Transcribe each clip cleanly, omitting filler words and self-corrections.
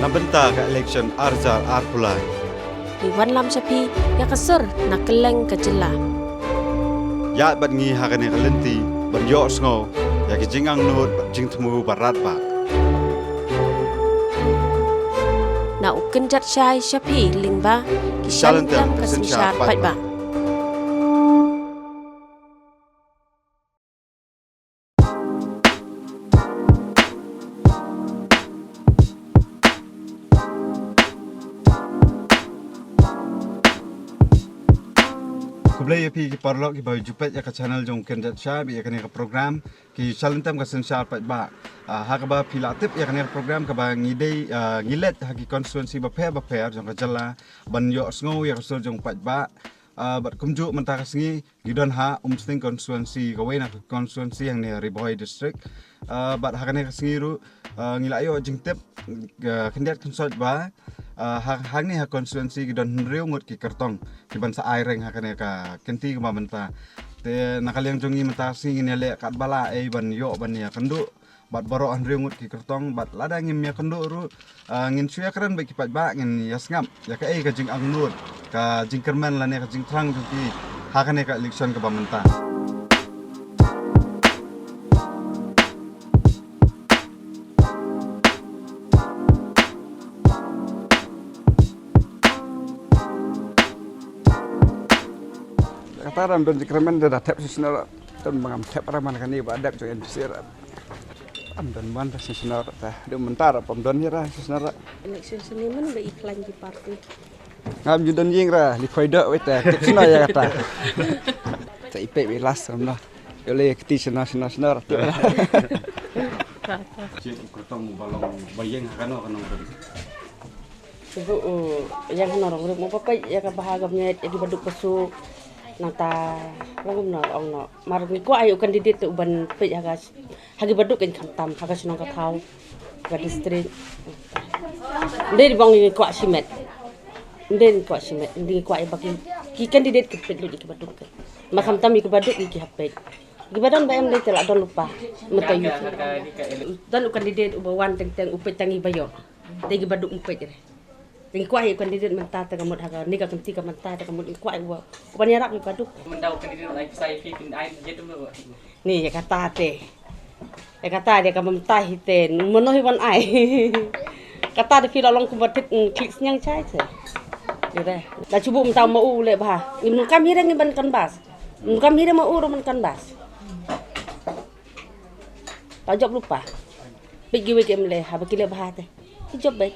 Nabenta ka election Arzal Arpulai. Iwan lam sapi ya kasur nak keleng kecela. Ya bat ngi hakane kalenti ban yo sngo ya ki jingang nut jing temu barat ba. Na uken jat syai sapi lingba kishalan tam kasensyar pai ba. Kublai api ki parlok ki baju jupet ya ka channel jong ken jat sha bi ya kane ka program ki salentam ka sensar pat ba ha ka ba pilatip ya kane program ka ba ngidei ngilet ha ki constituency ba phe jong ka jala ban yo sngo ya ka sur jong pat ba bat kumju mentah singi gidon ha umsting constituency ka wena constituency yang ne Riboy district bat ha kane ka singi ru ngilayo jing tep kendiat konsult ba hang ni ha constituency gidon riu ngut ki kartong ki ban sa aireng ha kane ka kenti ka menta te nakaliang jongi menta singi ne le kat bala ban yo ban ya kendu bat baro an riu ngut ki kartong bat lada ngim ya kendu ru ngin suya keren ba ki pat ba ngin ya ngam ya ka ka jing angnut ka jing kerman la ne ka jing trang ki ha kane ka election ka menta. Kata ram don jikremen dah tap sesuatu don mengam tap raman kan ni badak join sir am don man sesuatu dah do mentar pom don hira sesuatu Election seni mana ba iklan di parti. ngam judon ying ra li khoida wet tip sena ya kata ta ipe bilas amna ole keti sena tu Cik kartong balong bayeng ha kano kano Ibu yang norong ruk mo papai ya ka bahagamnya di baduk besuk nata langum no ong no mar ni ko ayu kandidat tu ban pe hagi baduk kan kantam haga sinong ka thau ka distrik ndai bang ni ko simet ndai ko simet ndai ko ay bagi ki kandidat ki pe lu ki baduk ma kantam ki baduk ki hapet ki badan ba em dai tela don lupa matayu dan kandidat ubawan teng upet tangi bayo dai ki baduk upet Tinggi kuat yang kandidat mentah tergamut harga ni kan tiga mentah tergamut kuat gua. Bukan yarak ni paduk. Mendau kandidat lagi saya fikir air jadi tu. Ni ya kata teh. Ya kata dia kan mentah hiten menuhi wan ai. Kata dia feel long kubatit klik senyang cai je. Dia dah cuba mentah mau le bah. Ini kami hira ngiban kan bas. Kami hira mau roman kan bas. Tak jawab lupa. Pergi wek emle ha bakile bah teh. Job baik.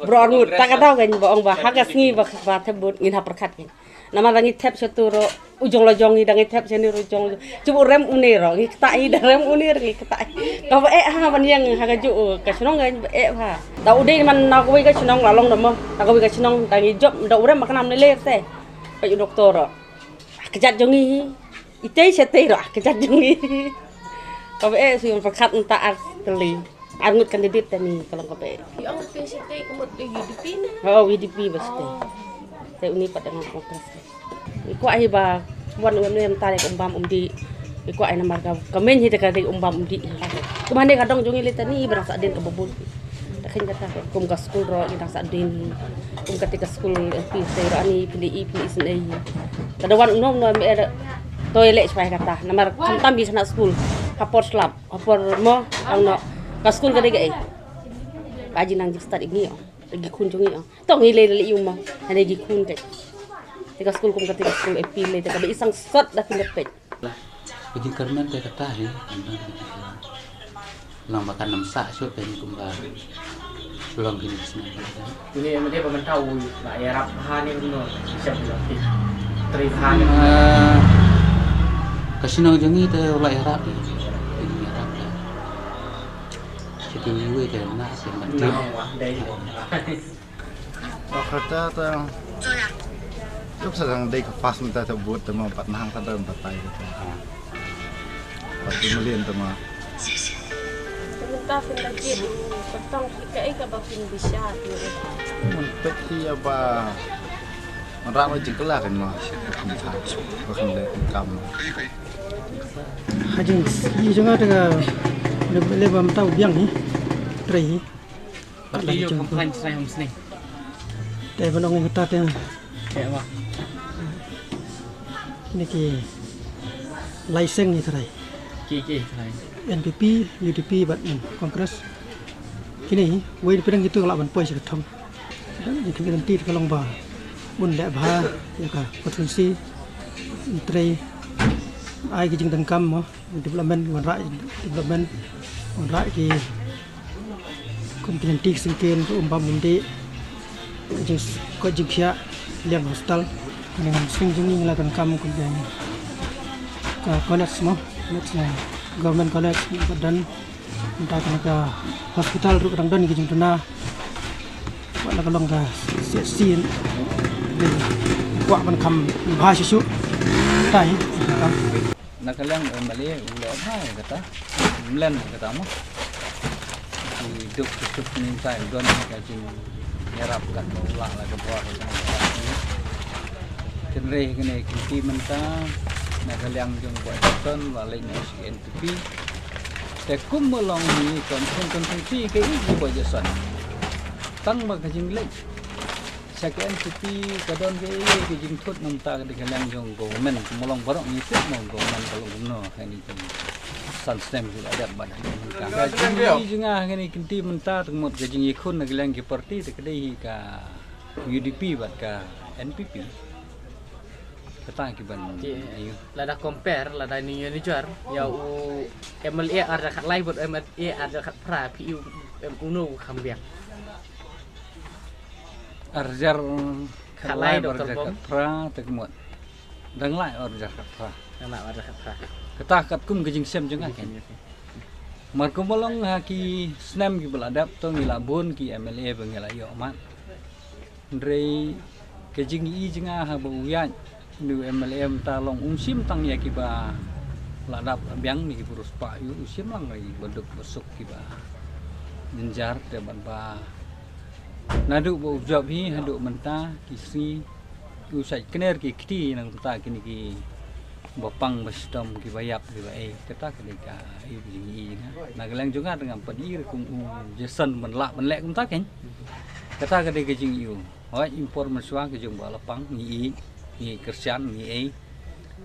Brongut tak tahu kan bohong bah hagas ngi bah tebut ngin haperkat kan. Nama langi tap seturo ujung lojong ngi dangi tap seni ujung. Coba rem uniro ngi ketai rem unir ngi ketai. Kau ha ban yang haga ju ka sunong kan ha. Tau udah man nak wi ka sunong lalong demo. Tak wi ka sunong dangi job ndak urem makan am le teh. Pak doktor. Kejat jongi. Itei setei ro kejat jongi. Kau sih perkat entak arteli. Angut kandidat ni kalau kau Yang PCT kemut UDP na. Oh, UDP pasti. Saya uni pada dengan kongres. Iku ai ba wan UMM tare umbam umdi. Iku ai namar ka kamen hita ka umbam umdi. Kemane kadang jongi litani berasa den kebobol. Takhin kata kum ka school ro ina sa den. Kum ketika school LP saya ani PDI senai. Kada wan unom no toilet supaya kata namar kantam bisa nak school. Kapor slap, kapor mo ang no ka school kada gai. Aji nang start ini lagi kunjungi tong ile le yuma ane gi kun te tika school kum ketika school epile te ka isang sot da pinepet Jadi kermen te kata ni lang makan nam sa so pe ni kumba belum gini sini Ini dia pementau lah ya rap ha ni no siap lagi. Terima kasino jangi te ulai harap ni ini harap jadi we te na se man te kata ta lúc sedang dai ka pas menta ta buat tama pat nang ta dalam patai gitu. Pati melian tama. Sebentar lagi petang kita ka bakin bisa tu. Mun peti apa Merang jengkelah kan mah. Bukan kamu. Hajing, ini juga ada lebam tahu biang ni, teri. Parti yo kampanye saya mesti. แต่มันองค์ตัดเนี่ย Ya wah. นี่คือไลเซนส์นี่เท่าไหร่ Ki sai. NPP UDP บัดนั้นคอนเกรสที่นี่เว้ยเป็นgitu kalau ban poin sih ketemu dan yang kita nanti kalau bah bun dak bah ya ka potensi menteri ai ke jing tengkam mo development wan rai development wan rai ki komponenti singkin umpam mundi jing ko jing khia liang hostel dengan sing jing la tengkam kumpulan ka college mo let's government college dan entah ke hospital ru kadang don kijing tuna wala kalong ka sin di kwa ban kam ba shisu tai Nakalang mali ulo hai kata. Mlen kata mo. Hidup ni sai don ka jing nyerap kan ulah la ke buat kenre kene kinti menta nakalang jong buat ton wala ni NPP. Te kum melong ni konsumsi ke ibu bajasan. Tang ba kajing lek. Second city kadon ke jing thut nam ta ke kalang jong government melong barok ni tu mong government kalau gumno hani kan san stem juga ada badan ka jing jinga hani kinti menta tengmot ke jing ikun na kalang ke parti te kedai ka UDP bat ka NPP. Kata ki ban Lada compare lada ni juar ya u MLA ada kat lain buat MLA ada kat pra PU uno kambiak. Arjar Kalai Dr. arjar Bom. kat pra tekmot. Dang lai arjar kat pra. Nak ada kat pra. Kata kat kum ke jing sem jeng kan. Mar kum molong ha ki snam ki beladap to ngila bun ki MLA bengela yo mat. Ndrei ke jing I jenga ha bu yan nu MLM ta long sim tang ya ki ba ladap biang ni ki burus pa yu sim lang lagi beduk besuk ki ba jenjar te ban ba nadu bu job hi hadu menta ki si ku sai kner ki kti nang ta kini ki bapang basdom ki bayap ki ba kata kini ka I bingi na nagalang juga dengan pedir kum jesan menlak menlek kum ta ken kata kini ke jing yu hoi informasi wa ke jung ba lapang ni kersian ni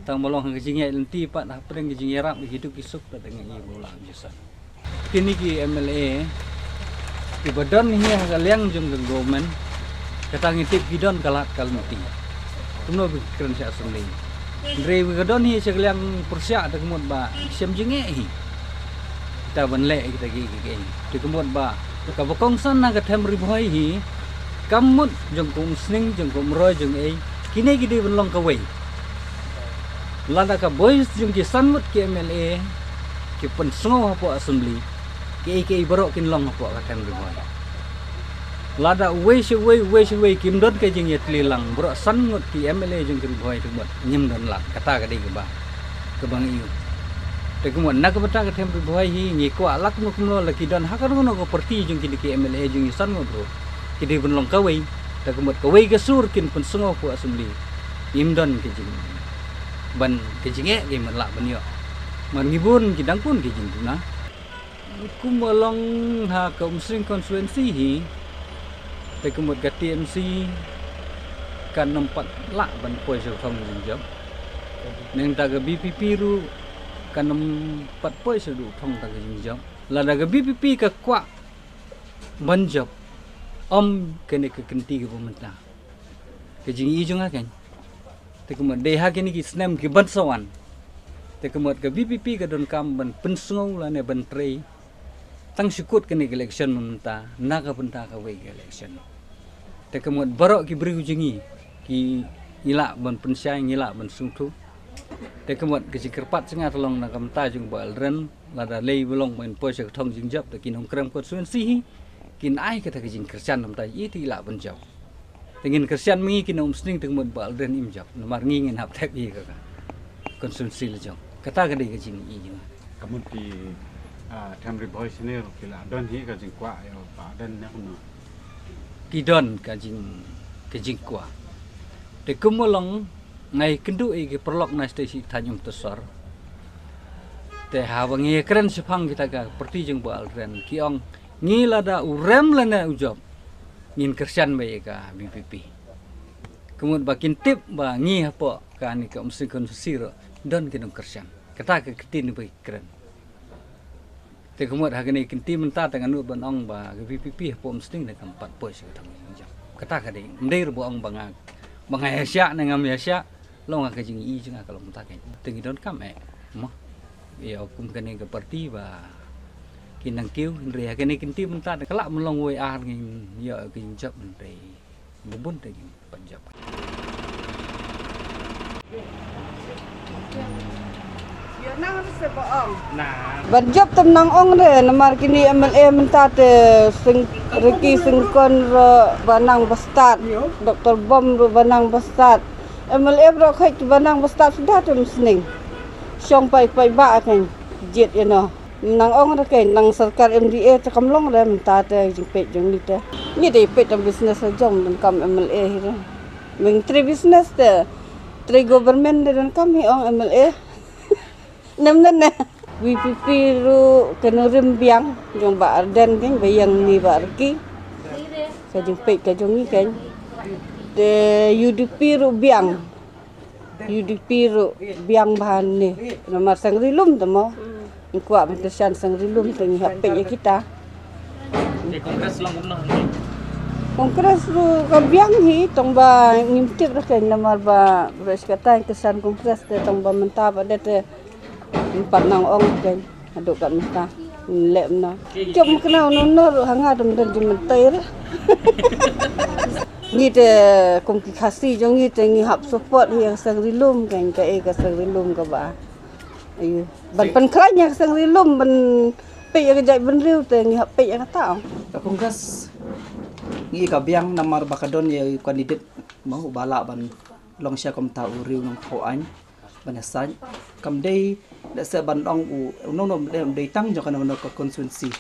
tang molong ke jing ya lenti pat dah pring ke jing yarap hidup kisuk ta dengan I bola jesan kini ki MLA ki badan ni kaliang jung government kata ngitip gidon kalat kalmati tumno keren sia sumli Dre gadon hi sekaliang persia ta kemut ba sem jinge hi kita banle kita gi ti kemut ba ka bokong san na ka them ribhoi hi kamut jung kum sning jung kum roi jung kini gidi benlong ka wei lada ka boys jung ki sanmut ki MLA ki pensongo hapo assembly ki barok kin long hapo ka them ribhoi lada wei kim don ke jing yetli lang bro sanmut ki MLA jung ki ribhoi tu bot nyem don lat kata ka dei ba ke bang iu te kumon nak bata ka them ribhoi hi ni ko alak mo kumno laki don hakar no ko parti jung ki MLA jung sanmut bro ki dei benlong ka wei ta kumot ka wei ka sur kin pensongo ko assembly imdon ke jing ban ke jinge ge man la ban yo man ngibun ki dangpun ke jing tuna kumolong ha ka umsring constituency hi te kumot ka TMC kan nampat la ban poi so thong jing jam neng ta ga BPP ru kan nampat poi so du thong ta ga jing jam la da ga BPP ka kwa ban job kene ke kenti ke pemerintah ke jing I jung kan te kumot de ha kini ki snam ki ban sawan te kumot ke BPP ka don kam ban pensung la ne ban trei tang sikut kene ke election munta naga penta ka wei ke election te kumot barok ki beri jingi ki ila ban pensyai ngila ban sungtu te kumot ke sikerpat sengat tolong na kam ta jung bal ren la da lei belong ban poi se thong jing jap te kinong kram konstituensi kin ai kata ke jing kersian nam ta I ti la ban jaw tengin kersian mi kin sning teng mod bal ren im jap namar ngin hap tek I ka konstituensi le jaw kata ka dei ke jing I jing kamun pi them ribhoi sini kila don hi ka jing kwa yo ba dan na kuno kidon ka jing kwa te kumolong ngai kendu I ke perlok na stasi Tanjung Tesor te hawangi keren sepang kita ka perti jeng bal ren kiong ngila da urem lana ujob ngin kersian bae ka BPP kemud bakin tip ba ngi hapo ka ni ka mesti konsiro don kinong kersian kata ke ketin bae keren te kemud hagani kinti menta dengan nu ban ong ba BPP hapo mesti na kampat pos ka tang ujob kata ka dei ndir bo ong bangag bangayasya na ngam yasya lo nga ka jing I jing kalau menta ka tengi don kam mo ya kum kene ke parti ba kinang kiu ria kene kinti menta kelak melong we ar ngin ya kin jap menteri bubun te ngin panjab Berjob tenang ong re namar kini MLA menta te sing Riki singkon ro banang bestat Dr. Bom ro banang bestat MLA ro khai banang bestat sudah tu mesning syong pai ba kan jet you know nang ong ra kai nang sarkar MDA te kamlong re menta te jingpet jong ni te ni de pet am business jong dan kam MLA hi meng tri business te tri government dan kam hi ong MLA nem ne VPP ru kenurim biang jong ba arden kan bayang ni ba arki ka jingpet ka jong ni kan de UDP ru biang bahan ni nomor sangrilum temo kuat mentesan sangrilum tengi HP kita di kongres lang umno kongres ru kabiang hi tong ba ngimtik ra kan nomor ba beres kata kesan kongres te tong ba menta ba de empat nang ong kan aduk kat menta lek na jom kena nonor hanga dum dan jumentai ra ni te komunikasi jong ni te ngi hap support yang sangrilum kan ka ka sangrilum ka ba ayo ban penkranya sangrilum ban pe yang jai ban riu te ngi hap pe yang ta Kongres ngi ka biang namar bakadon ya kandidat mau bala ban long sya kom ta uriu nang ko an ban san kam dei da se ban ong u no dei tang jo kana no ka konstituensi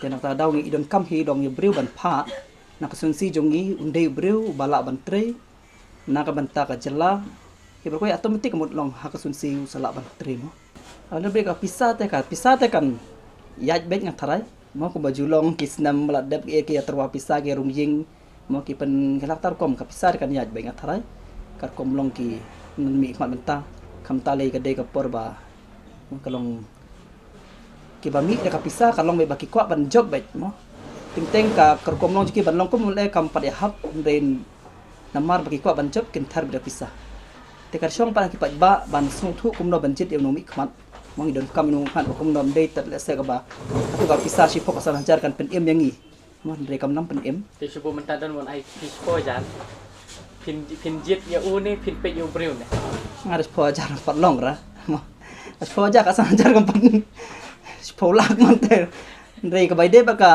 te nak ta daw ngi idon kam hi dong ye briu ban pha nak konstituensi jongi undei briu bala ban tre nak ban ta ka jela ke berkoy automatik mod long hak konstituensi sala ban tre mo ana bre ka pisah te kan yaj bet ngak tharai mo ko baju long kisnam meladap ke terwa pisah ke rumjing mo ki pen kelaktar kom ka pisah kan yaj bet ngak tharai kar kom long ki mi khmat menta kam ta le ka de ka porba kalong ki ba mi de ka pisah kalong be baki kwa ban job bet mo ting ka kar kom long ki ban long kom le kam pat ya hap den namar baki kwa ban job kin thar be pisah te kar syong pa ki pat ba ban sung thu kum no ban jit em no mi khmat mo idon kam no khan kum no de tat le se ka ba tu ka pisah si fokus hajar kan pen em yangi mo re kam nam pen em te subo menta dan mon ai pispo jan pin jit ya ni pin pe yo breu ne ngaris po hajar pat long ra mo as po hajar ka sa hajar kan pen po lak man te re ka bai de ba ka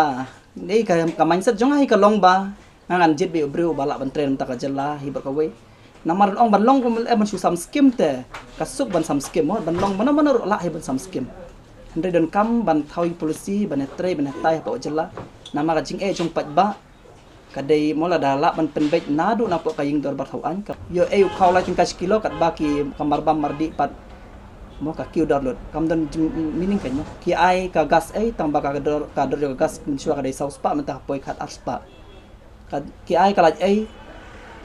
dei ka mindset jong ai ka long ba ngan jit be breu bala ban tren ta ka jela hi ba ka we namar ong ban long ko ban su sam skim te kasuk ban sam skim mo ban long mana la hi ban sam skim andre don kam ban thawi policy ban tre ban tai pa jela nama ka jing jong pat ba kadai mola dala ban penbet nadu na po kaying dor bat hawan ka yo khau la king kilo kat ba ki kambar bam mardi pat mo ka kiu download kam don meaning kan ki ai ka gas tambah ka dor gas insua ka dai saus pa mentah poi khat aspa ki ai ka laj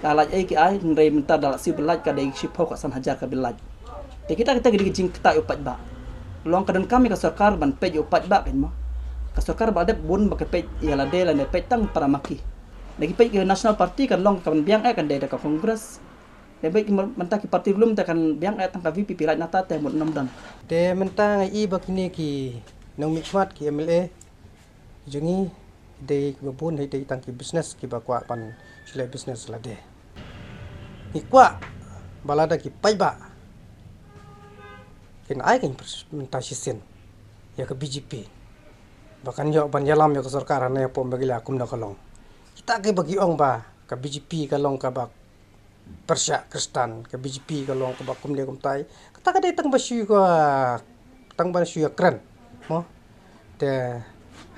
kalaj ki ai ngre minta dal si belaj ka dai shipo ka san hajar ka belaj te kita gidi jing kita upat ba long kadan kami ka sarkar ban pe upat ba kan mo ka sarkar ba de bun ba ke pe ya la de la ne pe tang para maki lagi pe ke national party kan long kan biang kan de ka kongres de pe menta ki parti belum ta kan biang tang ka VP pilaj nata te mod 6 dan te menta ngai bakini ki nang mikmat ki MLA jungi de bubun de tang ki business ki ba kwa pan sile business la de ni kwa balada ki pai ba kin ai kin minta sisen ya ke BJP bahkan yo ban yalam yo ke sarkar na po bagila akum na kalong kita ke bagi ong ba ke BJP kalong ka ba persya kristan ke BJP kalong ka ba kum de kum tai kata ka de tang ba syu ka tang ba syu kran mo te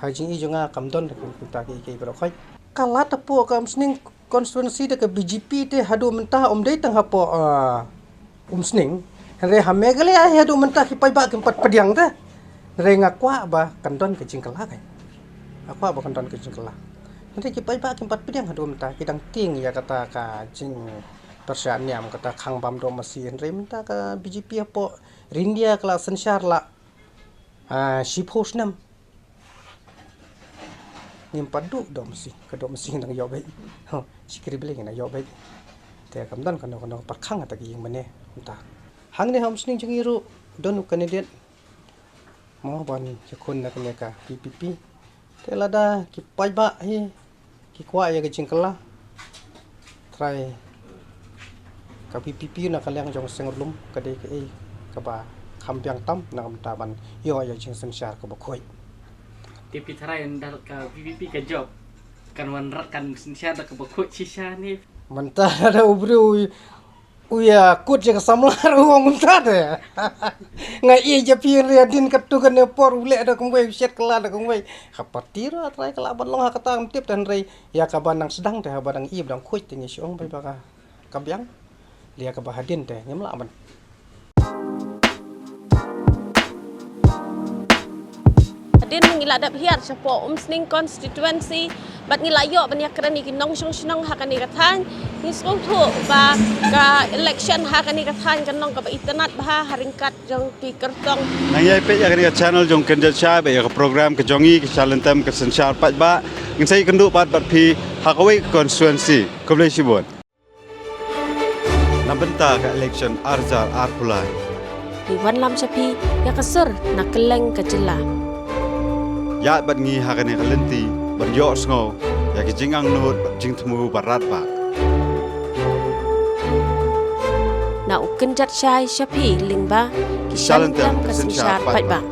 hajing I jonga kamdon kita ke bro khai kala tapu ka msning konstituensi de ke BJP te hadu mentah dei tang hapo sning re hamegale ai hadu mentah ki pai ba ke 4 pediang te re ngakwa ba kandon ke jingkala kan Aku akan don ke jengkelah. Nanti kita iba kimpat pidang hadum ta kidang ting ya kata ka jing persian niam kata kang bam do mesin re minta ka BJP apa rindia kala sensyar la shipos nam nim padu do mesin ke do mesin nang yo bai ho sikri beli na yo bai te kam don kan par khang ta ki mane minta hang ne ham sning jing iru don kandidat mo ban ke kun na ka PPP te lada ki pai ba hi ki kwa ya ke jingkela try ka PPP na kalyang jong senglum ka de ke ka ba khampiang tam na kam taban yo ya jing sensyar ka ba khoi Tipi tara yang dar ka PPP ka job kan wan kan sensia da ka bakut sisa ni manta ada ubru uya kut je ka samlar uang unta de ngai ye je pi riadin ka tu kan por ule ada kumwe set kala ada kumwe kapatira try kala ban long ha kata tip dan rei ya ka banang sedang de banang i bang khoi tingi siong bai ba ka byang lia ka bahadin de nyam la man Din ngila dap hiar siapa sning constituency bat ngila yo banyak kerani kinong song hakani kathan ni song thu ba ka election hakani kathan kanong ka ba internet bah haringkat jong pi kertong Nang yai pe ya ka channel jong kenjat sha be ya program ke jongi ke chalentem ke sensyar pat ba ngin sai kendu pat pi hakawai constituency ko boleh sibon. Nabenta ke election arzar arpulai. di wan lam sapi ya kasur na keleng ka jela Ya bat ngi hakane kalenti ban yo sngo ya ki jingang nut jing temu barat ba. na ukenjat syai sapi lingba ki Chalentem chalentem ka kesensyar sensyar pat pat ba. ba